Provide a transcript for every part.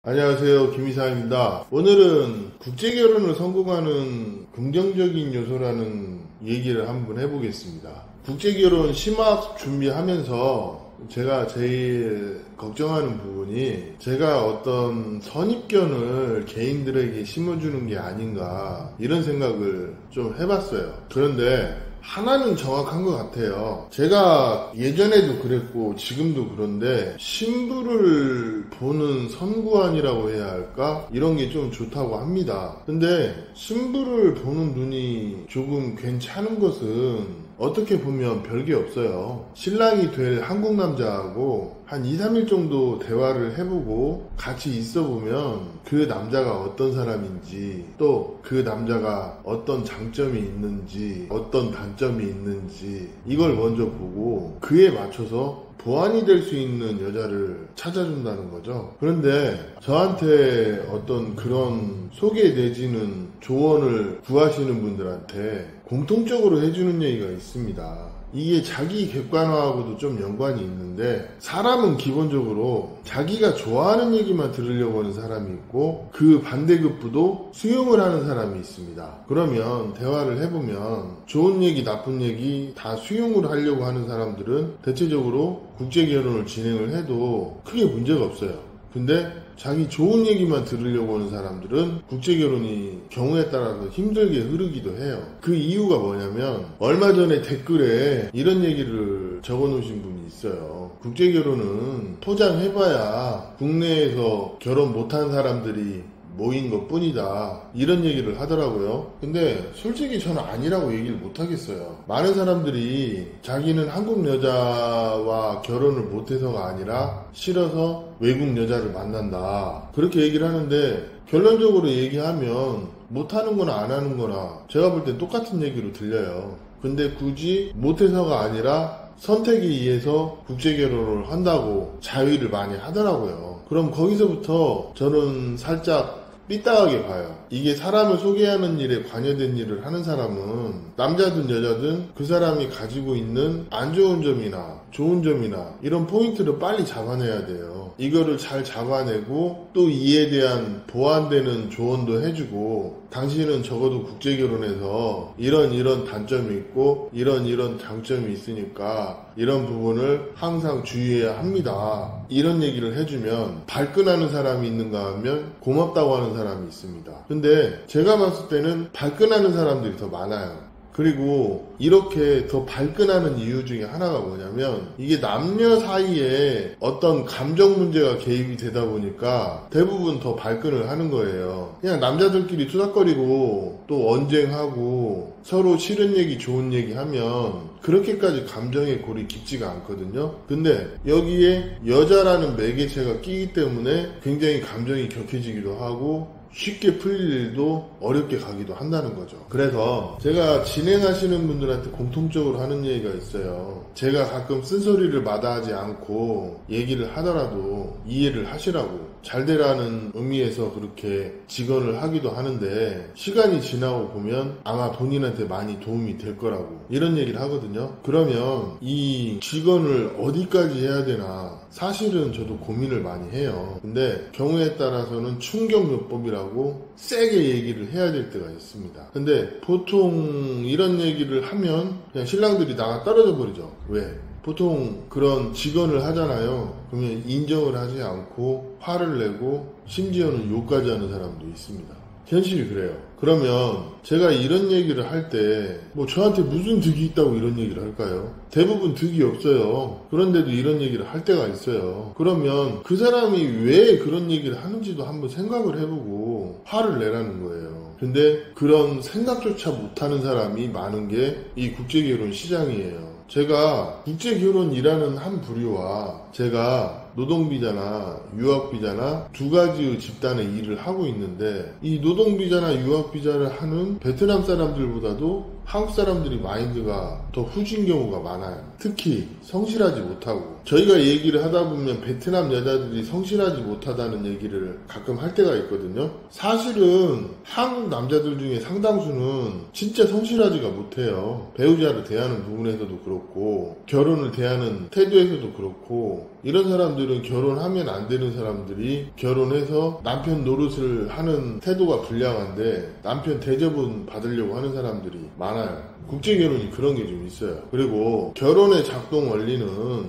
안녕하세요, 김이상입니다. 오늘은 국제결혼을 성공하는 긍정적인 요소라는 얘기를 한번 해보겠습니다. 국제결혼 심화학 준비하면서 제가 제일 걱정하는 부분이 제가 어떤 선입견을 개인들에게 심어주는 게 아닌가 이런 생각을 좀 해봤어요. 그런데 하나는 정확한 것 같아요. 제가 예전에도 그랬고 지금도 그런데 신부를 보는 선구안이라고 해야 할까? 이런 게 좀 좋다고 합니다. 근데 신부를 보는 눈이 조금 괜찮은 것은 어떻게 보면 별게 없어요. 신랑이 될 한국 남자하고 한 2, 3일 정도 대화를 해보고 같이 있어보면 그 남자가 어떤 사람인지 또 그 남자가 어떤 장점이 있는지 어떤 단점이 있는지 이걸 먼저 보고 그에 맞춰서 보완이 될 수 있는 여자를 찾아준다는 거죠. 그런데 저한테 어떤 그런 소개 내지는 조언을 구하시는 분들한테 공통적으로 해주는 얘기가 있습니다. 이게 자기 객관화하고도 좀 연관이 있는데 사람은 기본적으로 자기가 좋아하는 얘기만 들으려고 하는 사람이 있고 그 반대급부도 수용을 하는 사람이 있습니다. 그러면 대화를 해보면 좋은 얘기 나쁜 얘기 다 수용을 하려고 하는 사람들은 대체적으로 국제결혼을 진행을 해도 크게 문제가 없어요. 근데 자기 좋은 얘기만 들으려고 하는 사람들은 국제결혼이 경우에 따라서 힘들게 흐르기도 해요. 그 이유가 뭐냐면 얼마 전에 댓글에 이런 얘기를 적어놓으신 분이 있어요. 국제결혼은 포장해봐야 국내에서 결혼 못한 사람들이 모인 것 뿐이다 이런 얘기를 하더라고요. 근데 솔직히 저는 아니라고 얘기를 못하겠어요. 많은 사람들이 자기는 한국 여자와 결혼을 못해서가 아니라 싫어서 외국 여자를 만난다 그렇게 얘기를 하는데 결론적으로 얘기하면 못하는 거나 안 하는 거나 제가 볼 땐 똑같은 얘기로 들려요. 근데 굳이 못해서가 아니라 선택에 의해서 국제결혼을 한다고 자위를 많이 하더라고요. 그럼 거기서부터 저는 살짝 삐딱하게 봐요. 이게 사람을 소개하는 일에 관여된 일을 하는 사람은 남자든 여자든 그 사람이 가지고 있는 안 좋은 점이나 좋은 점이나 이런 포인트를 빨리 잡아내야 돼요. 이거를 잘 잡아내고 또 이에 대한 보완되는 조언도 해주고 당신은 적어도 국제결혼에서 이런 단점이 있고 이런 장점이 있으니까 이런 부분을 항상 주의해야 합니다. 이런 얘기를 해주면 발끈하는 사람이 있는가 하면 고맙다고 하는 사람이 있습니다. 근데 제가 봤을 때는 발끈하는 사람들이 더 많아요. 그리고 이렇게 더 발끈하는 이유 중에 하나가 뭐냐면 이게 남녀 사이에 어떤 감정 문제가 개입이 되다 보니까 대부분 더 발끈을 하는 거예요. 그냥 남자들끼리 투닥거리고 또 언쟁하고 서로 싫은 얘기 좋은 얘기 하면 그렇게까지 감정의 골이 깊지가 않거든요. 근데 여기에 여자라는 매개체가 끼기 때문에 굉장히 감정이 격해지기도 하고 쉽게 풀릴 일도 어렵게 가기도 한다는 거죠. 그래서 제가 진행하시는 분들한테 공통적으로 하는 얘기가 있어요. 제가 가끔 쓴소리를 마다하지 않고 얘기를 하더라도 이해를 하시라고 잘 되라는 의미에서 그렇게 직언을 하기도 하는데 시간이 지나고 보면 아마 본인한테 많이 도움이 될 거라고 이런 얘기를 하거든요. 그러면 이 직언을 어디까지 해야 되나 사실은 저도 고민을 많이 해요. 근데 경우에 따라서는 충격요법이라고 세게 얘기를 해야 될 때가 있습니다. 근데 보통 이런 얘기를 하면 그냥 신랑들이 나가 떨어져 버리죠. 왜? 보통 그런 직언을 하잖아요. 그러면 인정을 하지 않고 화를 내고 심지어는 욕까지 하는 사람도 있습니다. 현실이 그래요. 그러면 제가 이런 얘기를 할 때 뭐 저한테 무슨 득이 있다고 이런 얘기를 할까요? 대부분 득이 없어요. 그런데도 이런 얘기를 할 때가 있어요. 그러면 그 사람이 왜 그런 얘기를 하는지도 한번 생각을 해보고 화를 내라는 거예요. 근데 그런 생각조차 못하는 사람이 많은 게 이 국제결혼 시장이에요. 제가 국제결혼이라는 한 부류와 제가 노동비자나 유학비자나 두 가지의 집단의 일을 하고 있는데 이 노동비자나 유학비자를 하는 베트남 사람들보다도 한국 사람들이 마인드가 더 후진 경우가 많아요. 특히 성실하지 못하고 저희가 얘기를 하다 보면 베트남 여자들이 성실하지 못하다는 얘기를 가끔 할 때가 있거든요. 사실은 한국 남자들 중에 상당수는 진짜 성실하지가 못해요. 배우자를 대하는 부분에서도 그렇고 결혼을 대하는 태도에서도 그렇고 이런 사람들 사람들은 결혼하면 안 되는 사람들이 결혼해서 남편 노릇을 하는 태도가 불량한데 남편 대접은 받으려고 하는 사람들이 많아요. 국제결혼이 그런 게 좀 있어요. 그리고 결혼의 작동 원리는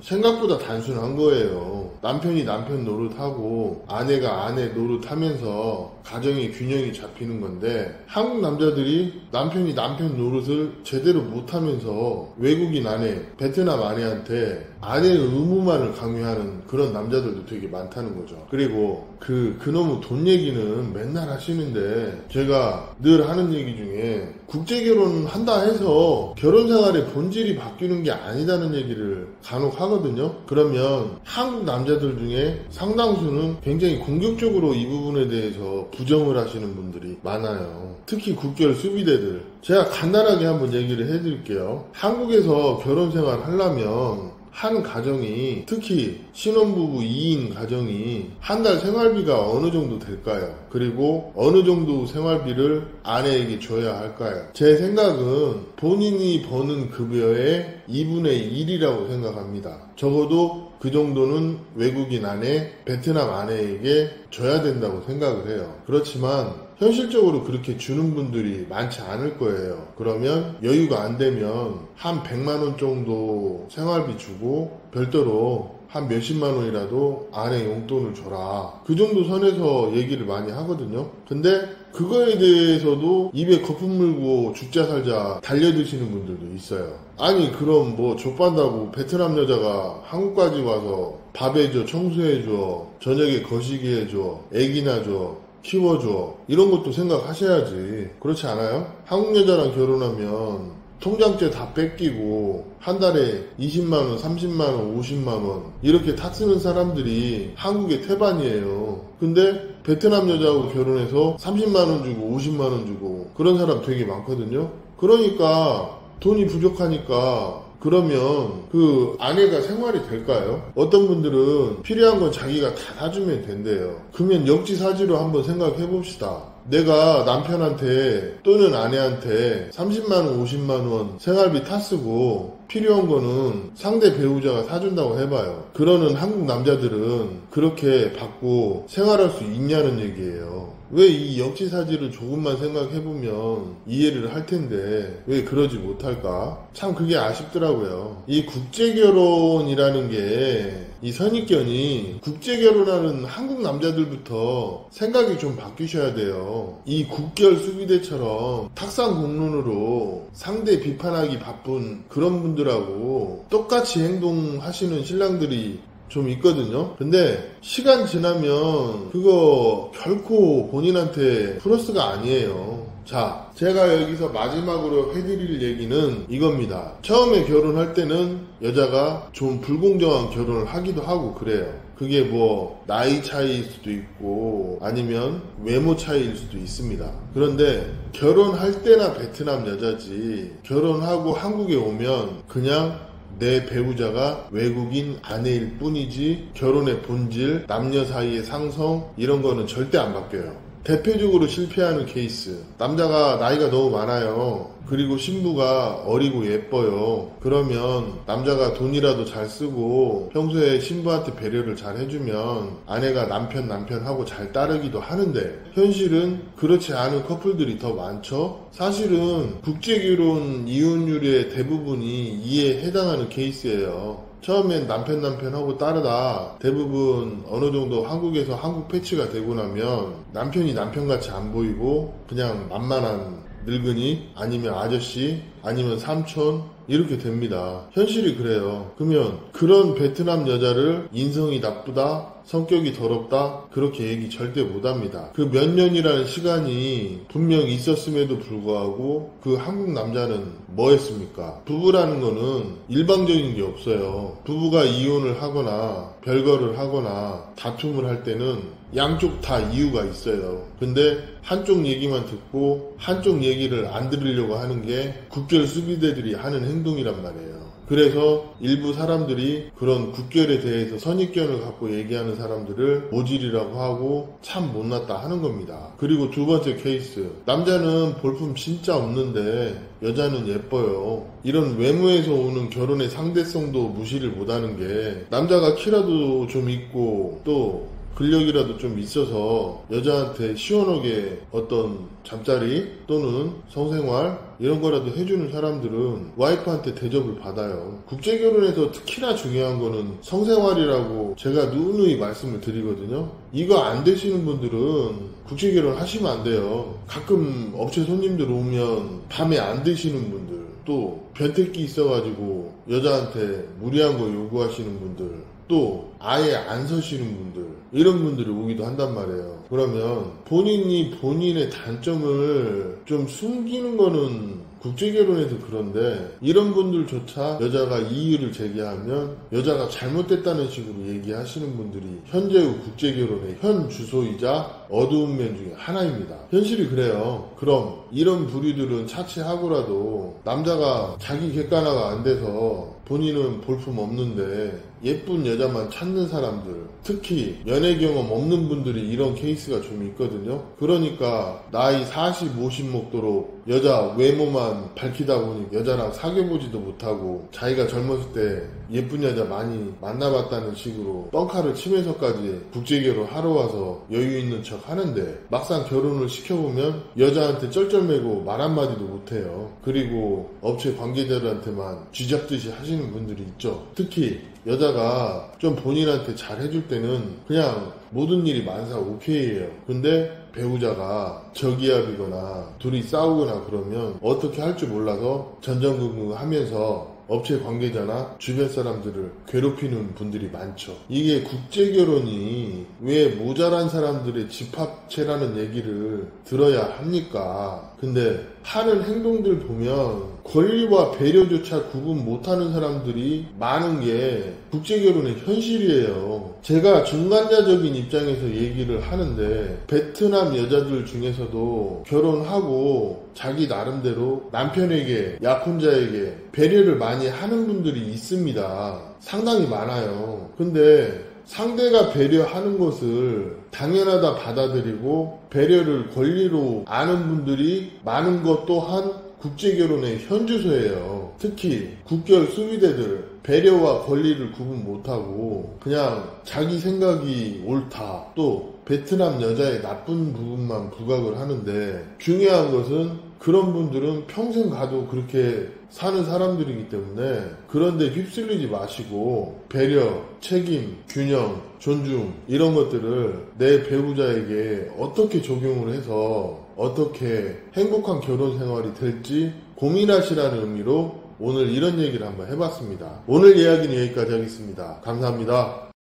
생각보다 단순한 거예요. 남편이 남편 노릇하고 아내가 아내 노릇하면서 가정의 균형이 잡히는 건데, 한국 남자들이 남편이 남편 노릇을 제대로 못하면서 외국인 아내, 베트남 아내한테 아내의 의무만을 강요하는 그런 남자들도 되게 많다는 거죠. 그리고 그놈의 돈 얘기는 맨날 하시는데, 제가 늘 하는 얘기 중에 국제결혼 한다 해서 결혼생활의 본질이 바뀌는 게 아니다는 얘기를 간혹 하거든요. 그러면 한국 남자들 중에 상당수는 굉장히 공격적으로 이 부분에 대해서 부정을 하시는 분들이 많아요. 특히 국결 수비대들. 제가 간단하게 한번 얘기를 해드릴게요. 한국에서 결혼생활 하려면 한 가정이, 특히 신혼부부 2인 가정이 한 달 생활비가 어느 정도 될까요? 그리고 어느 정도 생활비를 아내에게 줘야 할까요? 제 생각은 본인이 버는 급여의 2분의 1이라고 생각합니다. 적어도 그 정도는 외국인 아내, 베트남 아내에게 줘야 된다고 생각을 해요. 그렇지만 현실적으로 그렇게 주는 분들이 많지 않을 거예요. 그러면 여유가 안 되면 한 100만 원 정도 생활비 주고 별도로 한 몇십만 원이라도 아내 용돈을 줘라. 그 정도 선에서 얘기를 많이 하거든요. 근데 그거에 대해서도 입에 거품 물고 죽자 살자 달려드시는 분들도 있어요. 아니 그럼 뭐 족반다고 베트남 여자가 한국까지 와서 밥 해줘, 청소해줘, 저녁에 거시기 해줘, 애기나 줘, 키워줘, 이런 것도 생각하셔야지. 그렇지 않아요? 한국 여자랑 결혼하면 통장째 다 뺏기고 한 달에 20만원, 30만원, 50만원 이렇게 타 쓰는 사람들이 한국의 태반이에요. 근데 베트남 여자하고 결혼해서 30만원 주고 50만원 주고 그런 사람 되게 많거든요. 그러니까 돈이 부족하니까, 그러면 그 아내가 생활이 될까요? 어떤 분들은 필요한 건 자기가 다 사주면 된대요. 그러면 역지사지로 한번 생각해 봅시다. 내가 남편한테 또는 아내한테 30만원, 50만원 생활비 타 쓰고 필요한 거는 상대 배우자가 사준다고 해봐요. 그러는 한국 남자들은 그렇게 받고 생활할 수 있냐는 얘기예요. 왜 이 역지사지를 조금만 생각해보면 이해를 할 텐데 왜 그러지 못할까? 참 그게 아쉽더라고요. 이 국제결혼이라는 게, 이 선입견이 국제결혼하는 한국 남자들부터 생각이 좀 바뀌셔야 돼요. 이 국결 수비대처럼 탁상 공론으로 상대 비판하기 바쁜 그런 분들하고 똑같이 행동하시는 신랑들이 좀 있거든요. 근데 시간 지나면 그거 결코 본인한테 플러스가 아니에요. 자, 제가 여기서 마지막으로 해드릴 얘기는 이겁니다. 처음에 결혼할 때는 여자가 좀 불공정한 결혼을 하기도 하고 그래요. 그게 뭐 나이 차이일 수도 있고 아니면 외모 차이일 수도 있습니다. 그런데 결혼할 때나 베트남 여자지, 결혼하고 한국에 오면 그냥 내 배우자가 외국인 아내일 뿐이지 결혼의 본질, 남녀 사이의 상성 이런 거는 절대 안 바뀌어요. 대표적으로 실패하는 케이스, 남자가 나이가 너무 많아요. 그리고 신부가 어리고 예뻐요. 그러면 남자가 돈이라도 잘 쓰고 평소에 신부한테 배려를 잘 해주면 아내가 남편하고 잘 따르기도 하는데, 현실은 그렇지 않은 커플들이 더 많죠. 사실은 국제결혼 이혼율의 대부분이 이에 해당하는 케이스예요. 처음엔 남편하고 따르다 대부분 어느 정도 한국에서 한국 패치가 되고 나면 남편이 남편같이 안 보이고 그냥 만만한 늙은이 아니면 아저씨 아니면 삼촌 이렇게 됩니다. 현실이 그래요. 그러면 그런 베트남 여자를 인성이 나쁘다, 성격이 더럽다 그렇게 얘기 절대 못합니다. 그 몇 년이라는 시간이 분명 있었음에도 불구하고 그 한국 남자는 뭐 했습니까? 부부라는 거는 일방적인 게 없어요. 부부가 이혼을 하거나 별거를 하거나 다툼을 할 때는 양쪽 다 이유가 있어요. 근데 한쪽 얘기만 듣고 한쪽 얘기를 안 들으려고 하는 게 국결 수비대들이 하는 행동이란 말이에요. 그래서 일부 사람들이 그런 국결에 대해서 선입견을 갖고 얘기하는 사람들을 모질이라고 하고 참 못났다 하는 겁니다. 그리고 두 번째 케이스, 남자는 볼품 진짜 없는데 여자는 예뻐요. 이런 외모에서 오는 결혼의 상대성도 무시를 못하는 게, 남자가 키라도 좀 있고 또 근력이라도 좀 있어서 여자한테 시원하게 어떤 잠자리 또는 성생활 이런 거라도 해주는 사람들은 와이프한테 대접을 받아요. 국제결혼에서 특히나 중요한 거는 성생활이라고 제가 누누이 말씀을 드리거든요. 이거 안 되시는 분들은 국제결혼 하시면 안 돼요. 가끔 업체 손님들 오면 밤에 안 드시는 분들, 또 변태기 있어가지고 여자한테 무리한 거 요구하시는 분들, 또 아예 안 서시는 분들, 이런 분들이 오기도 한단 말이에요. 그러면 본인이 본인의 단점을 좀 숨기는 거는 국제결혼에서 그런데, 이런 분들조차 여자가 이의를 제기하면 여자가 잘못됐다는 식으로 얘기하시는 분들이 현재의 국제결혼의 현 주소이자 어두운 면 중에 하나입니다. 현실이 그래요. 그럼 이런 부류들은 차치하고라도 남자가 자기 객관화가 안 돼서 본인은 볼품 없는데 예쁜 여자만 찾는 사람들, 특히 연애 경험 없는 분들이 이런 케이스가 좀 있거든요. 그러니까 나이 40, 50 먹도록 여자 외모만 밝히다 보니 여자랑 사귀어보지도 못하고 자기가 젊었을 때 예쁜 여자 많이 만나봤다는 식으로 뻥카를 치면서까지 국제결혼 하러 와서 여유 있는 척 하는데, 막상 결혼을 시켜보면 여자한테 쩔쩔매고 말 한마디도 못해요. 그리고 업체 관계자들한테만 쥐잡듯이 하시는 분들이 있죠. 특히 여자가 좀 본인한테 잘 해줄 때는 그냥 모든 일이 만사 오케이예요. 근데 배우자가 저기압이거나 둘이 싸우거나 그러면 어떻게 할 줄 몰라서 전전긍긍하면서 업체 관계자나 주변 사람들을 괴롭히는 분들이 많죠. 이게 국제결혼이 왜 모자란 사람들의 집합체라는 얘기를 들어야 합니까? 근데 하는 행동들 보면 권리와 배려조차 구분 못하는 사람들이 많은 게 국제결혼의 현실이에요. 제가 중간자적인 입장에서 얘기를 하는데, 베트남 여자들 중에서도 결혼하고 자기 나름대로 남편에게, 약혼자에게 배려를 많이 하는 분들이 있습니다. 상당히 많아요. 근데 상대가 배려하는 것을 당연하다 받아들이고 배려를 권리로 아는 분들이 많은 것 또한 국제결혼의 현주소예요. 특히 국결 수비대들 배려와 권리를 구분 못하고 그냥 자기 생각이 옳다, 또 베트남 여자의 나쁜 부분만 부각을 하는데, 중요한 것은 그런 분들은 평생 가도 그렇게 사는 사람들이기 때문에 그런데 휩쓸리지 마시고 배려, 책임, 균형, 존중 이런 것들을 내 배우자에게 어떻게 적용을 해서 어떻게 행복한 결혼 생활이 될지 고민하시라는 의미로 오늘 이런 얘기를 한번 해봤습니다. 오늘 이야기는 여기까지 하겠습니다. 감사합니다.